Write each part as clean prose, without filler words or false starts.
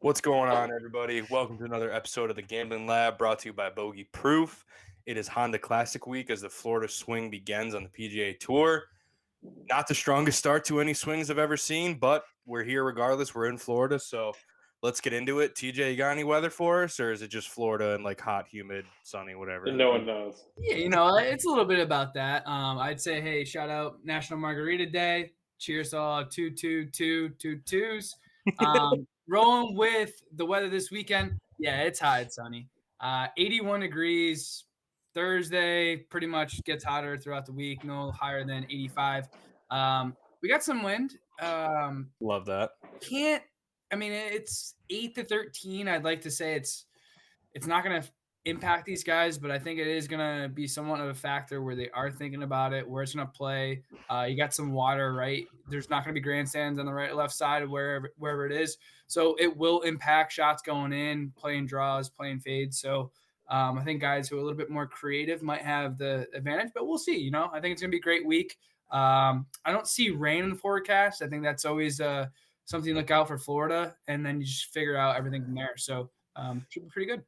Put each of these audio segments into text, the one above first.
What's going on, everybody? Welcome to another episode of the Gambling Lab, brought to you by Bogey Proof. It is Honda Classic Week as the Florida swing begins on the PGA Tour. Not the strongest start to any swings I've ever seen, but we're here regardless. We're in Florida, so let's get into it. TJ, you got any weather for us, or is it just Florida and like hot, humid, sunny, whatever? No one knows. Yeah, it's a little bit about that. I'd say, hey, shout out National Margarita Day. Cheers to all 2 rolling with the weather this weekend. Yeah, it's hot, it's sunny. 81 degrees. Thursday pretty much gets hotter throughout the week, no higher than 85. We got some wind. Love that. It's 8 to 13. I'd like to say it's not going to impact these guys, but I think it is going to be somewhat of a factor where they are thinking about it, where it's going to play. You got some water, right? There's not going to be grandstands on the right or left side of wherever it is. So it will impact shots going in, playing draws, playing fades. So I think guys who are a little bit more creative might have the advantage, but we'll see. I think it's going to be a great week. I don't see rain in the forecast. I think that's always something to look out for Florida, and then you just figure out everything from there. So should be pretty good.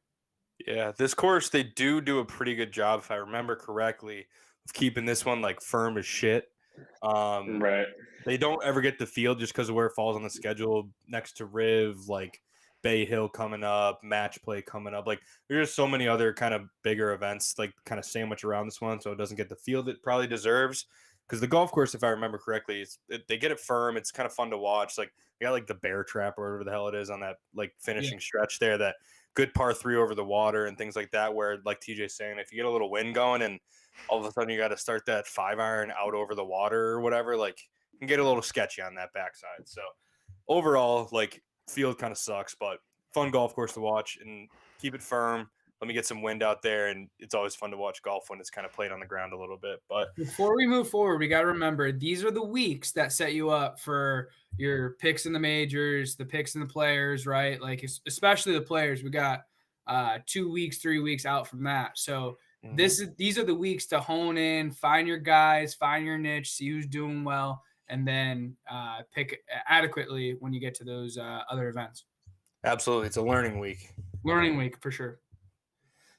Yeah, this course, they do a pretty good job, if I remember correctly, of keeping this one like firm as shit. Right. They don't ever get the field just because of where it falls on the schedule next to Riv, like Bay Hill coming up, Match Play coming up. Like there's just so many other kind of bigger events like kind of sandwich around this one, so it doesn't get the field it probably deserves. Because the golf course, if I remember correctly, they get it firm. It's kind of fun to watch. Like they got like the Bear Trap or whatever the hell it is on that like finishing stretch there. That good par 3 over the water and things like that. Where like TJ's saying, if you get a little wind going and all of a sudden you got to start that 5-iron out over the water or whatever, like you can get a little sketchy on that backside. So overall, like field kind of sucks, but fun golf course to watch and keep it firm. Let me get some wind out there, and it's always fun to watch golf when it's kind of played on the ground a little bit. But before we move forward, we got to remember these are the weeks that set you up for your picks in the majors, the picks in the players, right? Like especially the players. We got 2 weeks, 3 weeks out from that. So these are the weeks to hone in, find your guys, find your niche, see who's doing well, and then pick adequately when you get to those other events. Absolutely, it's a learning week. Learning week for sure.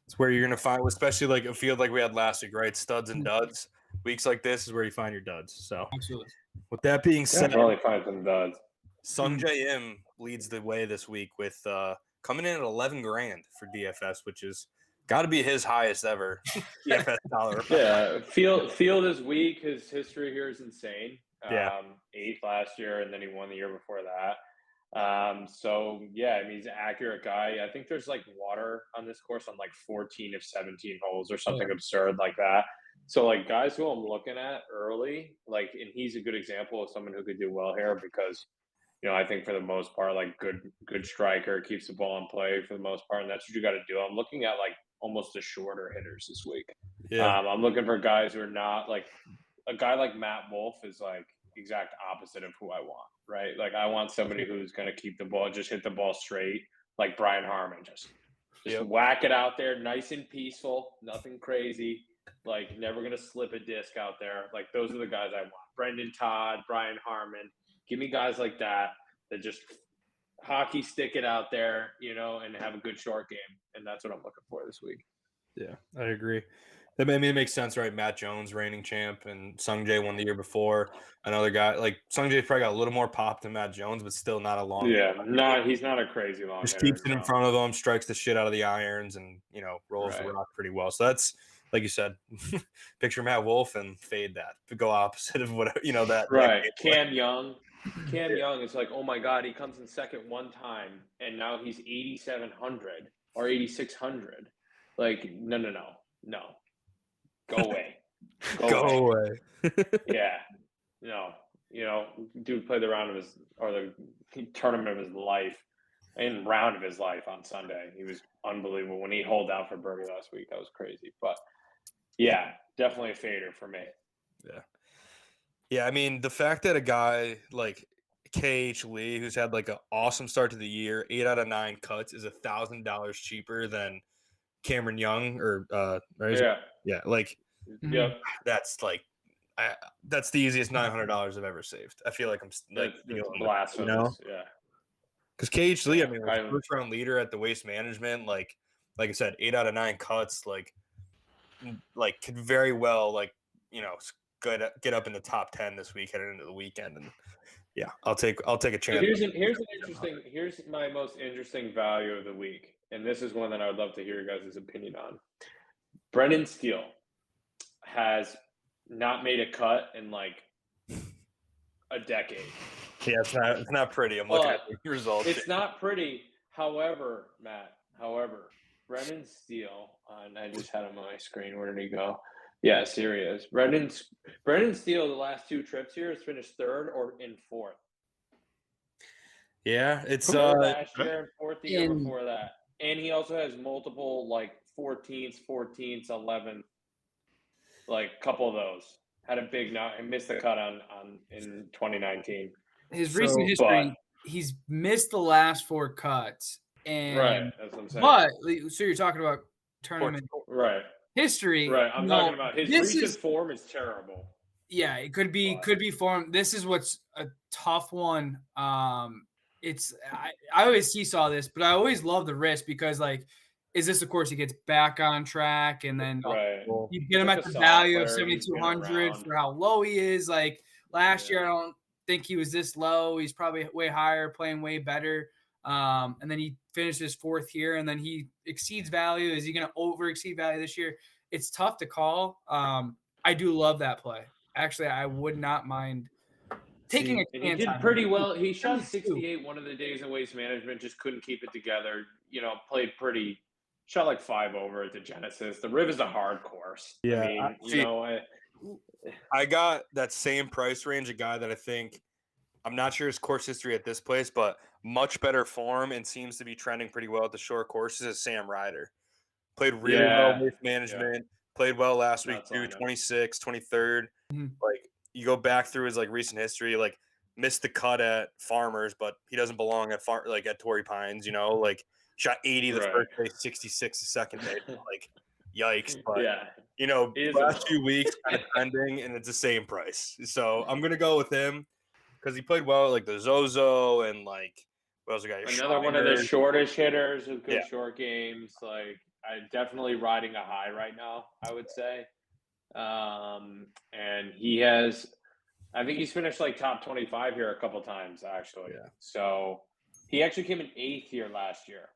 It's where you're going to find, especially like a field like we had last week, right? Studs and duds. Weeks like this is where you find your duds. So, absolutely. With that being said, definitely find some duds. Sungjae Im leads the way this week with coming in at $11,000 for DFS, which is got to be his highest ever DFS dollar. Yeah, field is weak. His history here is insane. Yeah. 8th last year, and then he won the year before that. So yeah, I mean, he's an accurate guy. I think there's like water on this course on like 14 of 17 holes or something absurd like that. So like guys who I'm looking at early, like, and he's a good example of someone who could do well here because, I think for the most part, like good striker, keeps the ball in play for the most part, and that's what you got to do. I'm looking at like almost the shorter hitters this week. Yeah. I'm looking for guys who are not like a guy like Matt Wolff is like exact opposite of who I want, right? Like I want somebody who's going to keep the ball, just hit the ball straight, like Brian Harman, just whack it out there, nice and peaceful, nothing crazy, like never going to slip a disc out there. Like those are the guys I want. Brendan Todd, Brian Harman, give me guys like that just hockey stick it out there, and have a good short game. And that's what I'm looking for this week. Yeah, I agree. I mean, it makes sense, right? Matt Jones, reigning champ, and Sungjae won the year before. Another guy like Sungjae probably got a little more pop than Matt Jones, but still not a long. Yeah, he's not a crazy long. Just keeps it in front of him, strikes the shit out of the irons, and rolls the rock pretty well. So that's like you said. Picture Matt Wolff and fade that. Go opposite of what that. Right, Cam Young. Young is like, oh my God, he comes in second one time, and now he's 8,700 or 8,600. Like, no. Go away. Go away. Yeah. No. Dude played the tournament of his life and round of his life on Sunday. He was unbelievable. When he holed out for birdie last week, that was crazy. But, yeah, definitely a fader for me. Yeah. Yeah, I mean, the fact that a guy like KH Lee, who's had like an awesome start to the year, 8 out of 9 cuts, is $1,000 cheaper than Cameron Young or right? Yeah, like that's like that's the easiest $900 I've ever saved. I feel like I'm like blasphemous. Yeah, Because KH Lee, Yeah, I mean, I- first round leader at the Waste Management, like I said, 8 out of 9 cuts, like could very well get up in the top 10 this week heading into the weekend, and yeah, I'll take a So chance. here's my most interesting value of the week, and this is one that I would love to hear your guys' opinion on. Brendan Steele has not made a cut in like a decade. Yeah, it's not pretty. I'm looking at the results. It's not pretty. However, Brendan Steele, and I just had him on my screen. Where did he go? Yeah, here he is. Brendan Steele, the last 2 trips here, has finished 3rd or in 4th. Yeah, it's last year and 4th the year in- before that. And he also has multiple like 14th, 11th, like a couple of those. Had a big knock and missed the cut on in 2019. His recent history, he's missed the last 4 cuts. And Right, that's what I'm saying. But so you're talking about tournament Right. history. Right. I'm No, talking about his recent form is terrible. Yeah, it could be form. This is what's a tough one. It's I always seesaw this, but I always love the risk because like, is this of course he gets back on track and then Right. you get him at the value of 7,200 for how low he is. Like last year, I don't think he was this low. He's probably way higher, playing way better. And then he finishes 4th here, and then he exceeds value. Is he going to over exceed value this year? It's tough to call. I do love that play. Actually, I would not mind taking a chance. He did pretty well. He shot 68 one of the days in Waste Management, just couldn't keep it together. Played pretty. Shot like 5 over at the Genesis. The Riv is a hard course. Yeah, I I got that same price range. A guy that I think, I'm not sure his course history at this place, but much better form and seems to be trending pretty well at the short courses is Sam Ryder. Played really well with management. Played well last week too. 26th, 23rd. Like you go back through his like recent history, like missed the cut at Farmers, but he doesn't belong at at Torrey Pines. Like shot 80 the first day, 66 the second day. Like yikes! But last 2 weeks kind of trending, and it's the same price. So I'm gonna go with him because he played well at like the Zozo and like what else we got? Another one of the shortest hitters with good short games. Like I'm definitely riding a high right now, I would say. And he has, I think he's finished like top 25 here a couple times actually. Yeah. So he actually came in 8th here last year,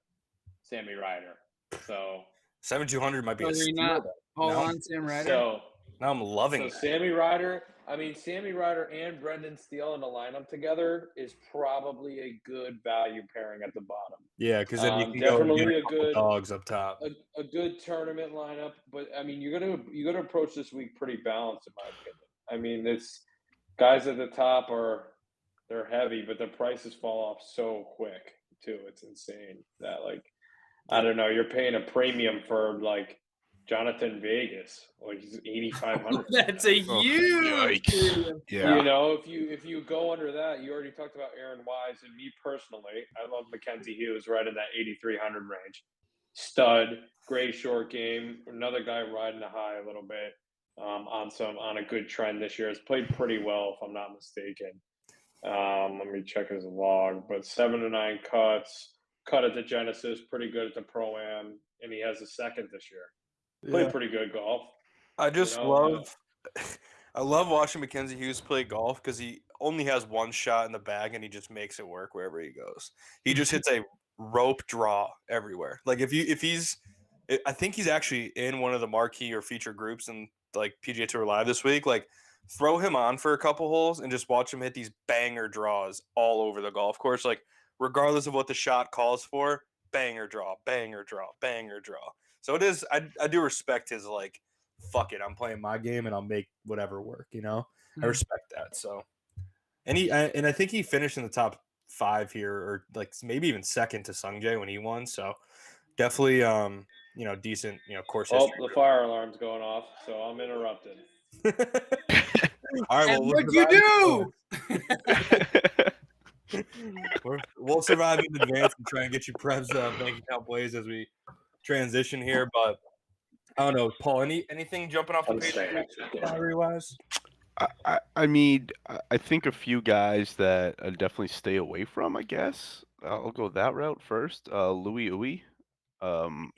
Sammy Ryder. So 7,200 might be a steal. On Sam Ryder. So now I'm loving that. Sammy Ryder and Brendan Steele in a lineup together is probably a good value pairing at the bottom. Yeah, because then you can definitely go a dogs up top. A good tournament lineup, but I mean you're gonna approach this week pretty balanced in my opinion. I mean it's guys at the top they're heavy, but the prices fall off so quick too. It's insane that like I don't know, you're paying a premium for like Jonathan Vegas, like he's 8,500. That's a huge premium. Yeah. If you go under that, you already talked about Aaron Wise, and me personally, I love Mackenzie Hughes right in that 8,300 range. Stud, great short game. Another guy riding a high a little bit on a good trend this year. Has played pretty well, if I'm not mistaken. Let me check his log, but 7 to 9 cuts. Cut at the Genesis, pretty good at the Pro-Am, and he has a 2nd this year. Played pretty good golf. I just I love watching Mackenzie Hughes play golf because he only has one shot in the bag and he just makes it work wherever he goes. He just hits a rope draw everywhere. Like I think he's actually in one of the marquee or feature groups in like PGA Tour Live this week. Like throw him on for a couple holes and just watch him hit these banger draws all over the golf course. Like regardless of what the shot calls for, banger draw, banger draw, banger draw. So it is. I do respect his like, fuck it, I'm playing my game and I'll make whatever work. I respect that. So, and I think he finished in the top 5 here, or like maybe even 2nd to Sungjae when he won. So definitely, decent, course. Oh, the fire alarm's going off, so I'm interrupted. All right, well, what'd you do? We'll survive in advance and try and get you Prev's bank account plays as we transition here, but I don't know, Paul. Anything jumping off the page salary-wise? I mean, I think a few guys that I definitely stay away from. I guess I'll go that route first. Louis Uwe. Um,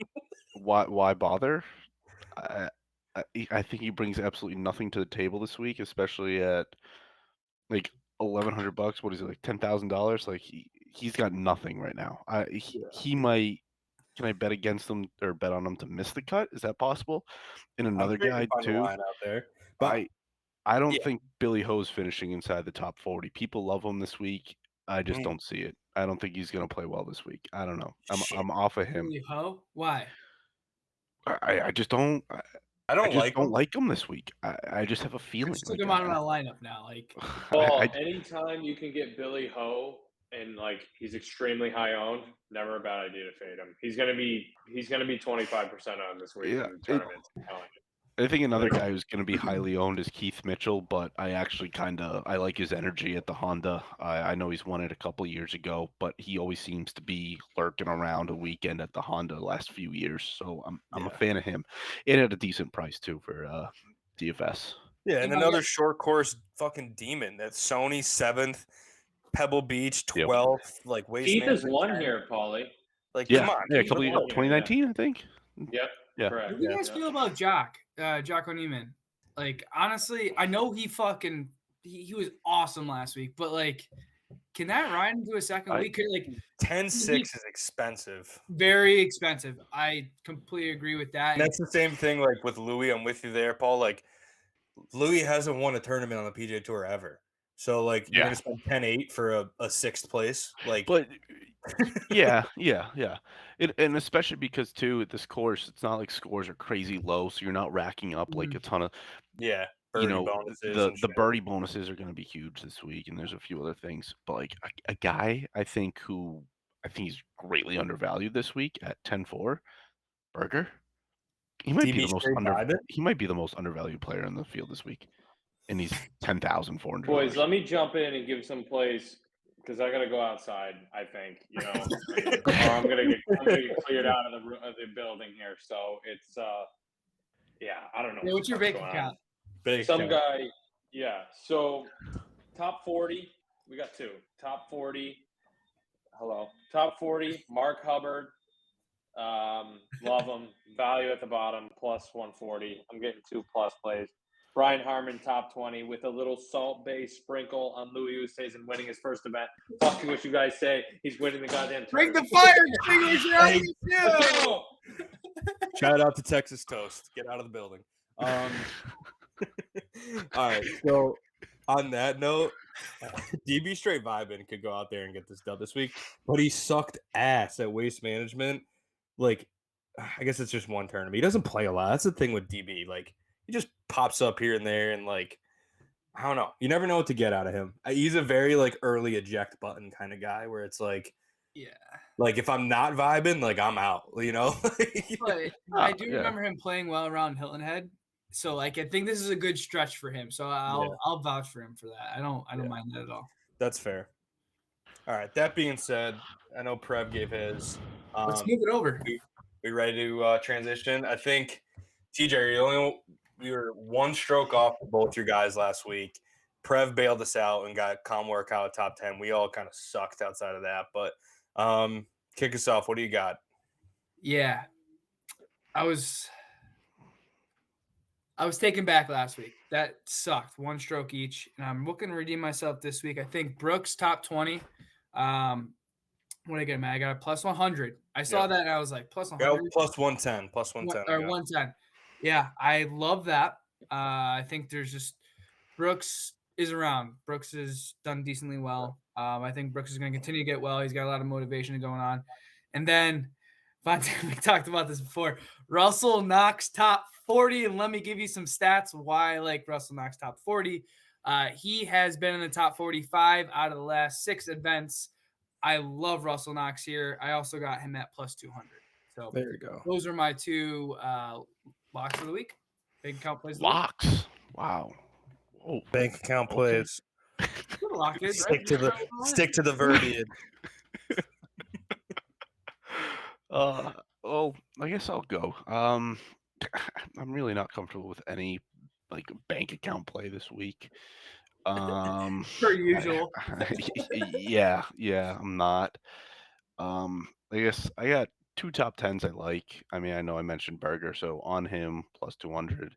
why bother? I, I think he brings absolutely nothing to the table this week, especially at like $1,100. What is it, like $10,000? Like he's got nothing right now. He might. Can I bet against him or bet on him to miss the cut? Is that possible? And I'm another sure you can guy find a too. line out there, but I don't yeah. think Billy Ho's finishing inside the top 40. People love him this week. I just don't see it. I don't think he's going to play well this week. I don't know. I'm off of him. Billy Ho? Why? I just don't. I don't like him. like him this week. I just have a I feeling. just took Like, him out of my lineup now. Like, Well, anytime you can get Billy Ho and like he's extremely high owned, never a bad idea to fade him. He's gonna be 25% on this week Yeah, in the tournament. I'm telling you. I think another guy who's going to be highly owned is Keith Mitchell, but I actually I like his energy at the Honda. I know he's won it a couple years ago, but he always seems to be lurking around a weekend at the Honda the last few years. So I'm a fan of him. It at a decent price too for DFS. Yeah, and another short course fucking demon. That's Sony 7th, Pebble Beach 12th, like Waste Keith has Management won 10th. here, Paulie. Like, Yeah, come on. yeah, a couple of 2019, I think. Yep. Yeah. Correct. what do you guys feel about Jock O'Neill? Like, honestly, I know he was awesome last week, but like, can that ride into a second week? Like, 10-6 is expensive. Very expensive. I completely agree with that. And that's the same thing like with Louis. I'm with you there, Paul. Like, Louis hasn't won a tournament on the PGA Tour ever. So, like, you're going to spend 10-8 for a sixth place. Like, but yeah. And especially because too at this course, it's not like scores are crazy low, so you're not racking up like a ton of birdie bonuses. The birdie bonuses are going to be huge this week, and there's a few other things. But like a guy, I think he's greatly undervalued this week at 10-4, Berger. He might be the most undervalued player in the field this week, and he's 10,400. Boys, let me jump in and give some plays because I got to go outside. I think or I'm gonna get cleared out of the building here. So it's I don't know. Yeah, what's your bank account? Some guy, So top 40, we got two. Top 40. Hello, top 40. Mark Hubbard. Love him. Value at the bottom, plus 140. I'm getting 2+ plays. Brian Harman, top 20, with a little salt-based sprinkle on Louis Oosthuizen winning his first event. Fuck what you guys say. He's winning the goddamn Bring tournament. the fire extinguisher out. Shout out to Texas Toast. Get out of the building. All right. So on that note, DB Straight Vibin could go out there and get this dub this week, but he sucked ass at Waste Management. Like, I guess it's just one tournament. He doesn't play a lot. That's the thing with DB. Like, he just pops up here and there, and like, I don't know. You never know what to get out of him. He's a very like early eject button kind of guy, where it's like, like if I'm not vibing, like I'm out. But I do remember him playing well around Hilton Head. So like I think this is a good stretch for him. So I'll vouch for him for that. I don't mind that at all. That's fair. All right. That being said, I know Prev gave his. Let's move it over. We ready to transition? I think TJ, we were one stroke off of both your guys last week. Prev bailed us out and got calm workout top 10. We all kind of sucked outside of that, but kick us off. What do you got? Yeah, I was taken back last week. That sucked. One stroke each, and I'm looking to redeem myself this week. I think Brooks top 20. What did I get, man? I got a plus 100. I saw that and I was like, plus 100. Plus 110. Plus 110. Or 110. Yeah, I love that. I think there's just Brooks is around. Brooks has done decently well. I think Brooks is going to continue to get well. He's got a lot of motivation going on. And then, we talked about this before. Russell Knox top 40. And let me give you some stats why I like Russell Knox top 40. He has been in the top 45 out of the last 6 events. I love Russell Knox here. I also got him at plus 200. So there you go. Those are my 2 locks of the week. Bank account plays. Locks. Wow. Oh, bank account plays. Lock is, stick to the verbiage. Well, I guess I'll go. I'm really not comfortable with any like bank account play this week. Per usual. Yeah, I'm not. I guess I got 2 top 10s I like. I mean, I know I mentioned Berger, so on him plus 200,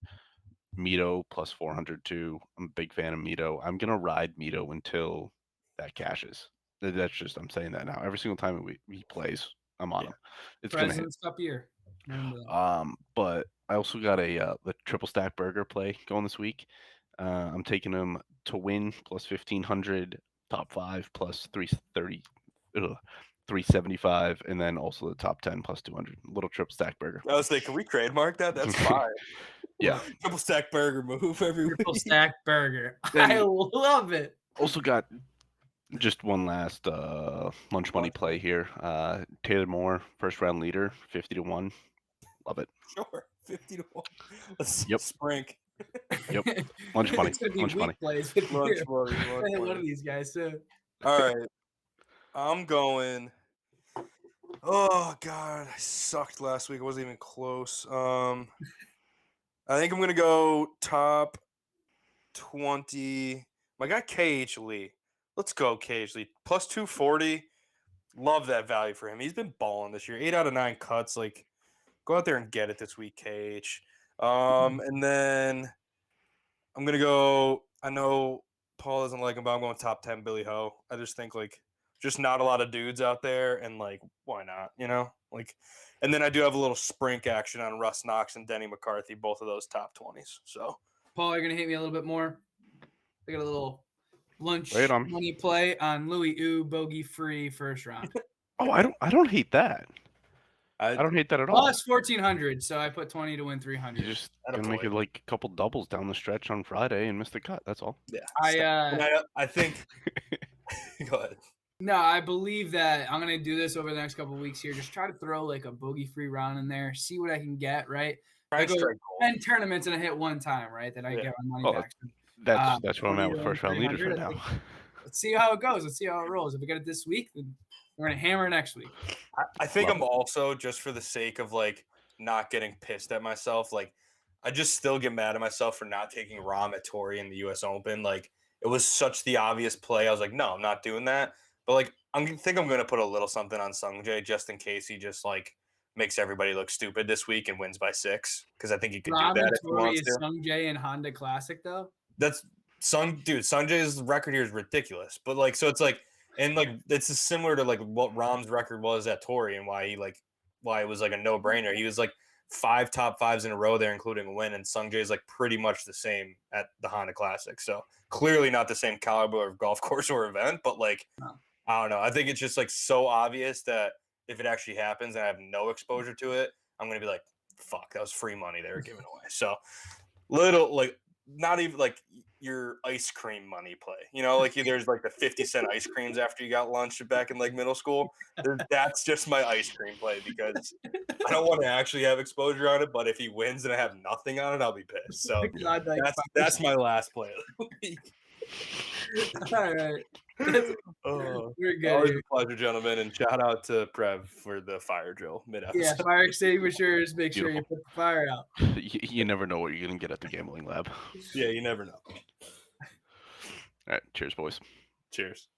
Mito plus 400 too. I'm a big fan of Mito. I'm gonna ride Mito until that cashes. That's just I'm saying that now. Every single time he plays, I'm on Yeah. him. It's gonna hit. President's Cup year. Remember that. But I also got the triple stack Burger play going this week. I'm taking him to win plus 1500, top 5 plus 330, 375, and then also the top 10 plus 200. Little triple stack Burger. I was like, can we trademark that? That's fire. Yeah. Triple stack burger move every Triple week. stack burger. Then- I love it. Also got just one last lunch money play here. Taylor Moore, first round leader, 50-1. Love it. Sure, 50-1. Let's Yep. sprink. Yep. Lunch money. It's gonna be Lunch weak money. plays with Lunch you. money. Lunch One money. of these guys too. All right. I'm going. Oh God, I sucked last week. I wasn't even close. I think I'm gonna go top 20. My guy KH Lee. Let's go KH Lee. Plus 240. Love that value for him. He's been balling this year. 8 out of 9 cuts. Like, go out there and get it this week, KH. And then I'm gonna go. I know Paul doesn't like him, but I'm going top 10 Billy Ho. I just think like just not a lot of dudes out there, and like why not? You know, like. And then I do have a little sprink action on Russ Knox and Denny McCarthy, both of those top 20s. So Paul, you're gonna hit me a little bit more. I got a little lunch Right on. money play on Louis Ooh bogey free first round. Oh, I don't hate that. I don't hate that at all. Plus 1400, so I put 20 to win You 300. just Atta gonna make boy. it like a couple doubles down the stretch on Friday and miss the cut. That's all. yeah, I I think. Go ahead. No, I believe that I'm gonna do this over the next couple of weeks here. Just try to throw like a bogey free round in there, see what I can get. Right, Try and I go strike gold. 10 tournaments and I hit one time. Right, then I Yeah. get my money Oh, back. That's where I'm at 20 with to first round leaders 300, right I now. Let's see how it goes. Let's see how it rolls. If we get it this week, then we're gonna hammer next week. I think Love I'm also, just for the sake of like not getting pissed at myself, like I just still get mad at myself for not taking Rahm at Torrey in the US Open. Like it was such the obvious play. I was like, no, I'm not doing that. But like I think I'm gonna put a little something on Sungjae just in case he just like makes everybody look stupid this week and wins by 6. Because I think he could do that if he Tory wants is to. Sungjae and Honda Classic though. That's Sungjae's record here is ridiculous. But like so it's like and like it's similar to like what Rahm's record was at Torrey and why it was like a no-brainer. He was like 5 top 5s in a row there, including a win, and Sungjae is like pretty much the same at the Honda Classic. So clearly not the same caliber of golf course or event, but like No. I don't know. I think it's just like so obvious that if it actually happens and I have no exposure to it, I'm gonna be like, fuck, that was free money they were giving away. So little like not even like your ice cream money play, you know, like there's like the 50-cent ice creams after you got lunch back in like middle school. That's just my ice cream play because I don't want to actually have exposure on it, but if he wins and I have nothing on it, I'll be pissed. So that's my last play of the week. All right. Oh, We're good. always here. a pleasure, gentlemen, and shout out to Prev for the fire drill mid episode. Yeah, fire extinguishers. Make sure you Beautiful. put the fire out. You never know what you're gonna get at the gambling lab. Yeah, you never know. All right, cheers, boys. Cheers.